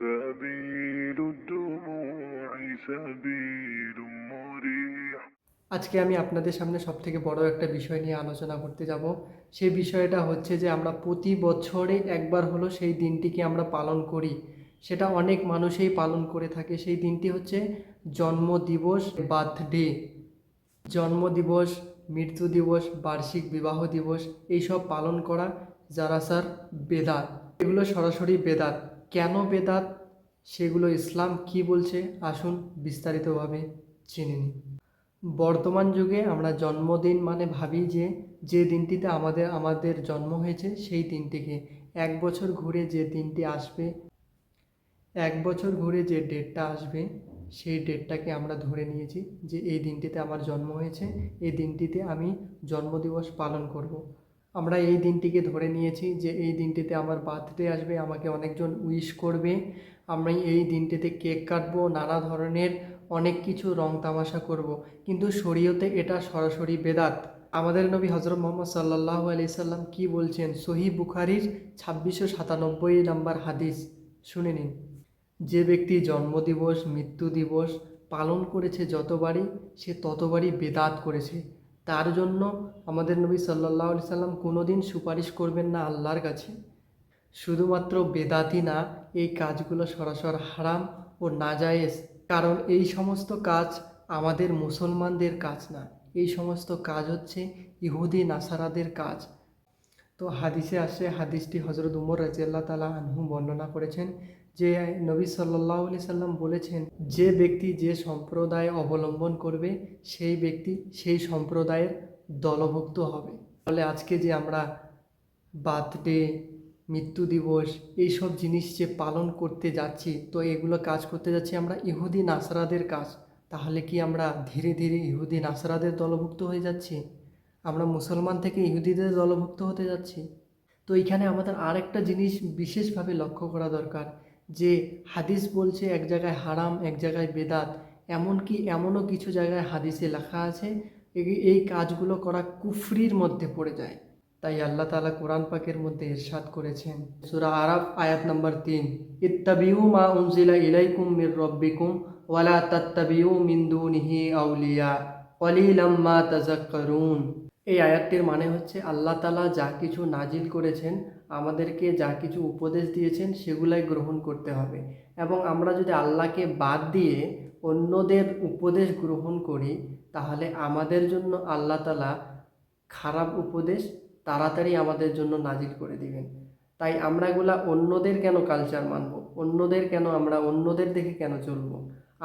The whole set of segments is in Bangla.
سبيل الدموع سبيل مريح। আজকে আমি আপনাদের সামনে সবথেকে বড় একটা বিষয় নিয়ে আলোচনা করতে যাব। সেই বিষয়টা হচ্ছে যে আমরা প্রতি বছরে একবার হলো সেই দিনটিকে আমরা পালন করি। সেটা অনেক মানুষই পালন করে থাকে। সেই দিনটি হচ্ছে জন্মদিবস, বার্থডে। জন্মদিবস, মৃত্যু দিবস, বার্ষিক বিবাহ দিবস এইসব পালন করা যারা স্যার বেদাত। এগুলো সরাসরি বেদাত। কেন বেদাত সেগুলো ইসলাম কি বলছে আসুন বিস্তারিতভাবে জেনে নিই। বর্তমান যুগে আমরা জন্মদিন মানে ভাবি যে যে দিনটিতে আমাদের জন্ম হয়েছে সেই দিনটিকে। এক বছর ঘুরে যে দিনটি আসবে, এক বছর ঘুরে যে ডেটটা আসবে সেই ডেটটাকে আমরা ধরে নিয়েছি যে এই দিনটিতে আমার জন্ম হয়েছে, এই দিনটিতে আমি জন্মদিবস পালন করব। আমরা এই দিনটিকে ধরে নিয়েছি যে এই দিনটিতে আমার বার্থডে আসবে, আমাকে অনেকজন উইশ করবে, আমি এই দিনটিতে কেক কাটবো, নানা ধরনের অনেক কিছু রং তামাশা করব। কিন্তু শরীয়তে এটা সরাসরি বেদাত। আমাদের নবী হজরত মোহাম্মদ সাল্লাল্লাহু আলাইহি সাল্লাম কি বলছেন? সহিহ বুখারীর 2697 নম্বর হাদিস শুনে নিন। যে ব্যক্তি জন্মদিবস, মৃত্যু দিবস পালন করেছে যতবারই, সে ততবারই বেদাত করেছে। তার জন্য আমাদের নবী সাল্লাল্লাহু আলাইহি সাল্লাম কোনোদিন সুপারিশ করবেন না আল্লাহর কাছে। শুধুমাত্র বেদাতই না, এই কাজগুলো সরাসর হারাম ও নাজায়েজ। কারণ এই সমস্ত কাজ আমাদের মুসলমানদের কাজ না, এই সমস্ত কাজ হচ্ছে ইহুদি নাসারাদের কাজ। তো হাদিসে আসে, হাদিসটি হজরত উমর রাদিয়াল্লাহু তাআলা আনহু বর্ণনা করেছেন যে নবী সাল্লাল্লাহু আলাইহি সাল্লাম বলেছেন, যে ব্যক্তি যে সম্প্রদায় অবলম্বন করবে সেই ব্যক্তি সেই সম্প্রদায়ের দলভুক্ত হবে। তাহলে আজকে যে আমরা বার্থডে, মৃত্যু দিবস এইসব জিনিস যে পালন করতে যাচ্ছি, তো এগুলো কাজ করতে যাচ্ছি আমরা ইহুদি নাসরাদের কাজ। তাহলে কি আমরা ধীরে ধীরে ইহুদি নাসরাদের দলভুক্ত হয়ে যাচ্ছি? আমরা মুসলমান থেকে ইহুদিদের দলভুক্ত হতে যাচ্ছি। তো এইখানে আমাদের আরেকটা জিনিস বিশেষভাবে লক্ষ্য করা দরকার যে হাদিস বলছে এক জায়গায় হারাম, এক জায়গায় বেদাত। এমনকি এমনও কিছু জায়গায় হাদিসে লেখা আছে এই কাজগুলো করা কুফরির মধ্যে পড়ে যায়। তাই আল্লাহ তাআলা কোরআন পাকের মধ্যে ইরশাদ করেছেন, সূরা আরাফ আয়াত নম্বর 3, ইত্তাবিউ মা উনজিলা ইলাইকুম মির রাব্বিকুম ওয়ালা তাত্তাবিউ মিন দুনিহি আউলিয়া কলিলাম মা তাযাক্কারুন। এই আয়াতটির মানে হচ্ছে আল্লাহ তাআলা যা কিছু নাজিল করেছেন, আমাদেরকে যা কিছু উপদেশ দিয়েছেন সেগুলাই গ্রহণ করতে হবে। এবং আমরা যদি আল্লাহকে বাদ দিয়ে অন্যদের উপদেশ গ্রহণ করি, তাহলে আমাদের জন্য আল্লাহ তাআলা খারাপ উপদেশ তাড়াতাড়ি আমাদের জন্য নাজিল করে দিবেন। তাই আমরা এগুলা অন্যদের কেন কালচার মানব, আমরা অন্যদের দেখে কেন চলবো?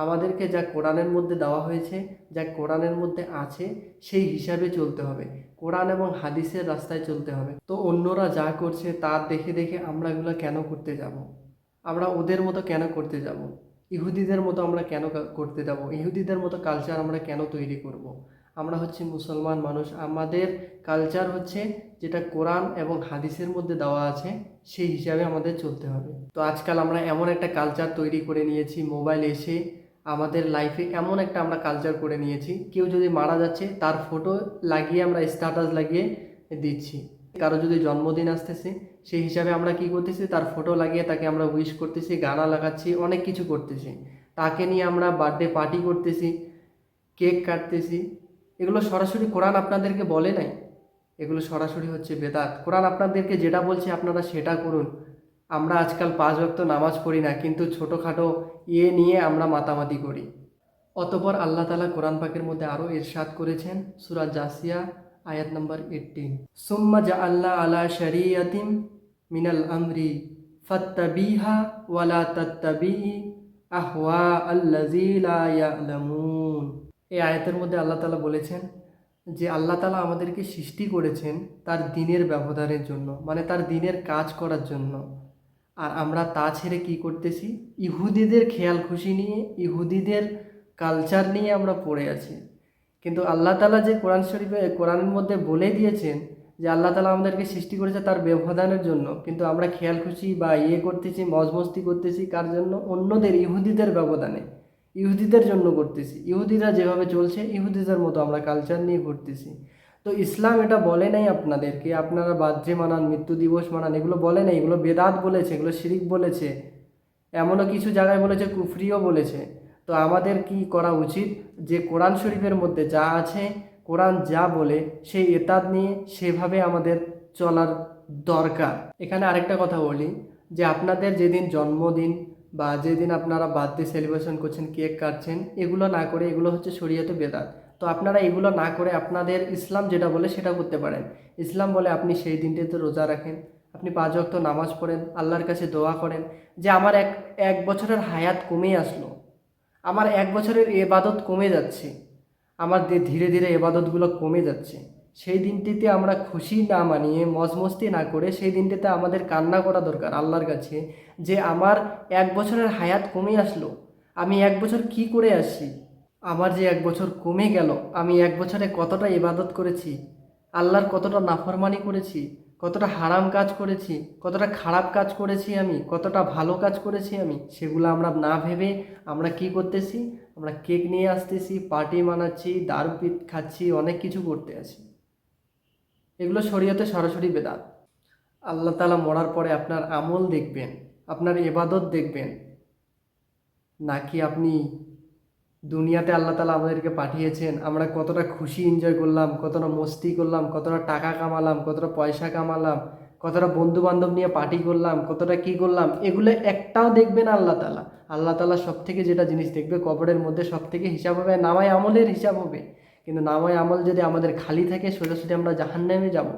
আমাদেরকে যা কোরআনের মধ্যে দেওয়া হয়েছে, যা কোরআনের মধ্যে আছে সেই হিসাবে চলতে হবে। কোরআন এবং হাদিসের রাস্তায় চলতে হবে। তো অন্যরা যা করছে তার দেখে দেখে আমরা এগুলো কেন করতে যাব? আমরা ওদের মতো কেন করতে যাব? ইহুদিদের মতো আমরা কেন করতে যাব? ইহুদিদের মতো কালচার আমরা কেন তৈরি করব? আমরা হচ্ছে মুসলমান মানুষ, আমাদের কালচার হচ্ছে যেটা কোরআন এবং হাদিসের মধ্যে দেওয়া আছে সেই হিসাবে আমাদের চলতে হবে। তো আজকাল আমরা এমন একটা কালচার তৈরি করে নিয়েছি, মোবাইল এসে আমাদের লাইফে এমন একটা আমরা কালচার করে নিয়েছি, কেউ যদি মারা যাচ্ছে তার ফটো লাগিয়ে আমরা স্ট্যাটাস লাগিয়ে দিচ্ছি। কারো যদি জন্মদিন আসতেছে সেই হিসাবে আমরা কি করতেছি, তার ফটো লাগিয়ে তাকে আমরা উইশ করতেছি, গানা লাগাচ্ছি, অনেক কিছু করতেছি। তাকে নিয়ে আমরা বার্থডে পার্টি করতেছি, কেক কাটতেছি। এগুলো সরাসরি কোরআন আপনাদেরকে বলে নাই, এগুলো সরাসরি হচ্ছে বেদাত। কোরআন আপনাদেরকে যেটা বলছে আপনারা সেটা করুন। আমরা আজকাল 5 ওয়াক্ত নামাজ পড়ি না, কিন্তু ছোটোখাটো নিয়ে আমরা মাতামাতি করি। অতঃপর আল্লাহ তাআলা কোরআন পাকের মধ্যে আরও ইরশাদ করেছেন, সূরা জাসিয়া আয়াত নম্বর 18, সুম্মা জাআলনা আলা শারিয়াতিম মিনাল আমরি ফাত্তাবিহা ওয়ালা তাত্তাবিহি আহওয়া আল্লাযী লা ইয়ালামুন। এই আয়াতের মধ্যে আল্লাহ তাআলা বলেছেন যে আল্লাহ তাআলা আমাদেরকে সৃষ্টি করেছেন তার দ্বীনের ব্যবহারের জন্য, মানে তার দ্বীনের কাজ করার জন্য। আর আমরা তা ছেড়ে কি করতেছি? ইহুদিদের খেয়াল খুশি নিয়ে, ইহুদিদের কালচার নিয়ে আমরা পড়ে আছি। কিন্তু আল্লাহ তাআলা যে কোরআনের মধ্যে বলে দিয়েছেন যে আল্লাহ তাআলা আমাদেরকে সৃষ্টি করেছে তার ব্যবধানের জন্য, কিন্তু আমরা খেয়াল খুশি বা করতেছি, মজমস্তি করতেছি কার জন্য? অন্যদের, ইহুদিদের ব্যবধানে, ইহুদিদের জন্য করতেছি। ইহুদিরা যেভাবে চলছে ইহুদিদের মতো আমরা কালচার নিয়ে ঘুরতেছি। তো ইসলাম এটা বলে নাই আপনাদেরকে আপনারা বার্থডে মানান, মৃত্যু দিবস মানান, এগুলো বলে নাই। এগুলো বেদাত বলেছে, এগুলো শিরিক বলেছে। এমনও কিছু জায়গায় বলেছে কুফরিও বলেছে। তো আমাদের কি করা উচিত, যে কোরআন শরীফের মধ্যে যা আছে, কোরআন যা বলে সেই এতাদ নিয়ে সেভাবে আমাদের চলার দরকার। এখানে আরেকটা কথা বলি, যে আপনাদের যেদিন জন্মদিন বা যেদিন আপনারা বার্থডে সেলিব্রেশন করছেন, কেক কাটছেন, এগুলো না করে, এগুলো হচ্ছে শরীয়তে বেদাত। তো আপনারা এগুলো না করে আপনাদের ইসলাম যেটা বলে সেটা করতে পারেন। ইসলাম বলে আপনি সেই দিনটিতে রোজা রাখেন, আপনি 5 ওয়াক্ত নামাজ পড়েন, আল্লাহর কাছে দোয়া করেন যে আমার এক এক বছরের হায়াত কমে আসলো, আমার 1 বছরের এবাদত কমে যাচ্ছে, আমার ধীরে ধীরে এবাদতগুলো কমে যাচ্ছে। সেই দিনটিতে আমরা খুশি না মানিয়ে, মজমস্তি না করে, সেই দিনটিতে আমাদের কান্না করা দরকার আল্লাহর কাছে, যে আমার 1 বছরের হায়াত কমে আসলো, আমি 1 বছর কি করে আসছি, আমার যে 1 বছর কমে গেল, আমি 1 বছরে কতটা ইবাদত করেছি, আল্লাহর কতটা নাফরমানি করেছি, কতটা হারাম কাজ করেছি, কতটা খারাপ কাজ করেছি, আমি কতটা ভালো কাজ করেছি, আমি সেগুলো আমরা না ভেবে আমরা কি করতেছি, আমরা কেক নিয়ে আসতেছি, পার্টি মানাচ্ছি, দারু খাচ্ছি, অনেক কিছু করতে আছি। এগুলো শরীয়তে সরাসরি বেদাত। আল্লাহ তাআলা মরার পরে আপনার আমল দেখবেন, আপনার ইবাদত দেখবেন, নাকি আপনি দুনিয়াতে আল্লাহ তাআলা আমাদেরকে পাঠিয়েছেন, আমরা কতটা খুশি এনজয় করলাম, কতটা মস্তি করলাম, কতটা টাকা কামালাম, কতটা পয়সা কামালাম, কতটা বন্ধু বান্ধব নিয়ে পার্টি করলাম, কতটা কি করলাম, এগুলো একটাও দেখবে না আল্লাহ তাআলা। আল্লাহ তাআলা সব থেকে যেটা জিনিস দেখবে, কবরের মধ্যে সব থেকে হিসাব হবে, নামায় আমলের হিসাব হবে। কিন্তু নামায় আমল যদি আমাদের খালি থাকে, সোজাসুজি আমরা জাহান্নামে যাব।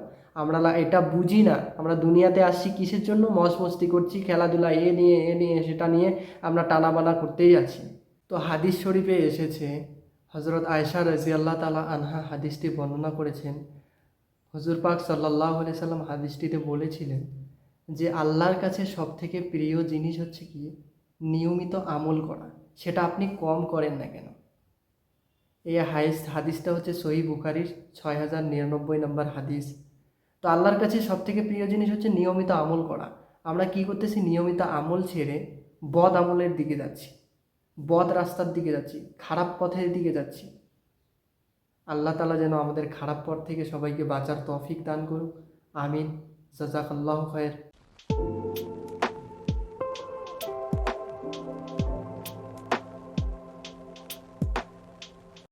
আমরা এটা বুঝি না, আমরা দুনিয়াতে আসছি কিসের জন্য, মজ মস্তি করছি, খেলাধুলা, এ নিয়ে সেটা নিয়ে আমরা টানাবানা করতেই আছি। তো হাদিস শরীফে এসেছে, হজরত আয়েশা রাদিয়াল্লাহু তাআলা আনহা হাদিসটি বর্ণনা করেছেন। হুজুর পাক সাল্লাল্লাহু আলাইহি সাল্লাম হাদিসটিতে বলেছিলেন যে আল্লাহর কাছে সবথেকে প্রিয় জিনিস হচ্ছে কি, নিয়মিত আমল করা, সেটা আপনি কম করেন না কেন। এই হাদিসটা হচ্ছে সহিহ বুখারীর 6099 নম্বর হাদিস। তো আল্লাহর কাছে সবথেকে প্রিয় জিনিস হচ্ছে নিয়মিত আমল করা। আমরা কি করতেছি, নিয়মিত আমল ছেড়ে বদ আমলের দিকে যাচ্ছি, বদ রাস্তার দিকে যাচ্ছি, খারাপ পথের দিকে যাচ্ছি। আল্লাহ তাআলা যেন আমাদের খারাপ পথ থেকে সবাইকে বাঁচার তৌফিক দান করুক। আমিন। জাযাকাল্লাহু খায়র।